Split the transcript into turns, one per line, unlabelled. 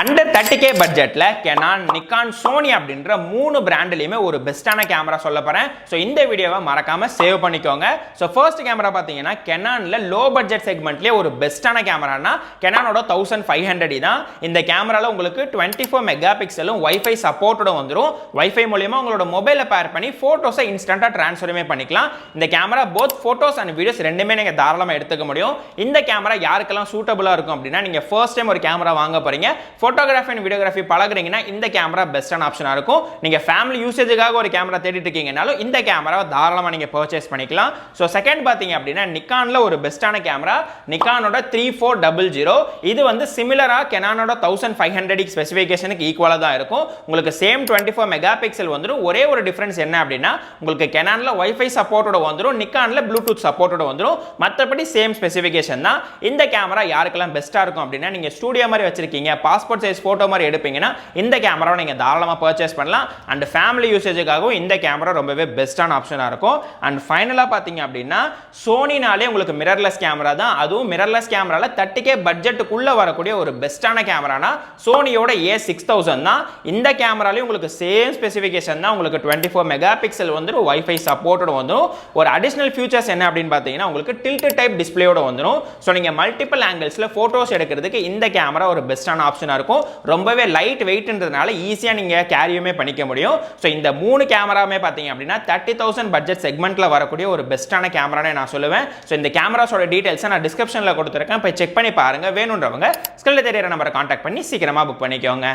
Under 30K பட்ஜெட்ல Canon, Nikon, Sony அப்படின்ற மூணு பிராண்ட்லயுமே ஒரு பெஸ்டான கேமரா சொல்ல போறேன். சோ இந்த வீடியோவை மறக்காம சேவ் பண்ணிக்கோங்க. சோ ஃபர்ஸ்ட் கேமரா பாத்தீங்கன்னா Canonல லோ பட்ஜெட் செக்மெண்ட்லயே ஒரு பெஸ்டான கேமரானா Canonோட 1500 தான். இந்த கேமரால உங்களுக்கு 24 மெகா பிக்சலும் வைஃபை சப்போர்ட்டோட வந்துரும். வைஃபை மூலமா உங்களோட மொபைலை பேர் பண்ணி போட்டோஸை இன்ஸ்டன்ட்டா ட்ரான்ஸ்ஃபர்மே பண்ணிக்கலாம். இந்த camera both photos and videos ரெண்டுமே நீங்க தாராளமா எடுத்துக்க முடியும். இந்த கேமரா யாருக்கெல்லாம் சூட்டபிளா இருக்கும் அப்படின்னா நீங்க ஃபர்ஸ்ட் டைம் ஒரு கேமரா வாங்க போறீங்க, போட்டோகிராஃபி அண்ட் வீடியோகிராஃபி பழகுறீங்கன்னா இந்த கேமரா பெஸ்டான ஆப்ஷனா இருக்கும். நீங்க ஃபேமிலி யூசேஜுக்காக ஒரு கேமரா தேடிட்டு இருக்கீங்கனாலும் இந்த கேமராவை தாராளமா நீங்க பர்ச்சேஸ் பண்ணிக்கலாம். சோ செகண்ட் பாத்தீங்க அப்படின்னா நிக்கான்ல ஒரு பெஸ்டான கேமரா நிக்கானோட 3400. இது வந்து சிமிலரா Canonோட 1500 ஸ்பெசிஃபிகேஷனுக்கு ஈக்குவலா தான் இருக்கும். உங்களுக்கு சேம் 24 மெகா பிக்சல் வந்துரும். ஒரே ஒரு டிஃபரன்ஸ் என்ன அப்படின்னா உங்களுக்கு Canonல வைஃபை சப்போர்ட்டோட வந்துரும், நிக்கான்ல ப்ளூடூத் சப்போர்ட்டோட வந்துரும். மற்றபடி சேம் ஸ்பெசிஃபிகேஷன் தான். இந்த கேமரா யாருக்கெல்லாம் பெஸ்டா இருக்கும் அப்படின்னா நீங்க ஸ்டுடியோ மாதிரி வச்சிருக்கீங்க, பாஸ்போர்ட் சைஸ் போட்டோ மாதிரி எடுப்பீங்கன்னா இந்த கேமராவை நீங்க தாராளமா பர்ச்சேஸ் பண்ணலாம். அண்ட் ஃபேமிலி யூசேஜுக்காகவும் இந்த கேமரா ரொம்பவே பெஸ்டான ஆப்ஷனா இருக்கும். அண்ட் ஃபைனலா பாத்தீங்க அப்படின்னா சோனினாலே உங்களுக்கு மிரர்லெஸ் கேமரா தான். அதுவும் மிரர்லெஸ் கேமரால 30K பட்ஜெட்டுக்குள்ள வரக்கூடிய ஒரு பெஸ்டான கேமரானா சோனியோட A6000 தான். இந்த கேமராலயும் உங்களுக்கு சேம் ஸ்பெசிஃபிகேஷன் தான். உங்களுக்கு 24 மெகா பிக்சல் வந்துரும், வைஃபை சப்போர்ட்டோட வந்துரும். ஒரு அடிஷனல் ஃபியூச்சர்ஸ் என்ன அப்படின்னு பாத்தீங்கன்னா உங்களுக்கு டில்ட் டைப் டிஸ்பிளேயோட வந்துரும். ஸோ நீங்க மல்டிபிள் ஆங்கிள்ஸ்ல போட்டோஸ் எடுக்கிறதுக்கு இந்த கேமரா ஒரு பெஸ்டான ஆப்ஷனா இருக்கும். ரொம்பவே லைட் வெயிட்ன்றதுனால ஈஸியா நீங்க கேரியுமே பண்ணிக்க முடியும். ஸோ இந்த மூணு கேமராமே பாத்தீங்க அப்படின்னா 30,000 பட்ஜெட் செக்மெண்ட்ல வரக்கூடிய ஒரு பெஸ்டான கேமரானே நான் சொல்லுவேன். ஸோ இந்த கேமராஸோட டீடைல்ஸை நான் டிஸ்கிரிப்ஷன்ல கொடுத்துருக்கேன், போய் செக் பண்ணி பாருங்க. வேணுன்றவங்க ஸ்கிரீன்ல தெரியுற நம்பரை கான்டாக்ட் பண்ணி சீக்கிரமா புக் பண்ணிக்கோங்க.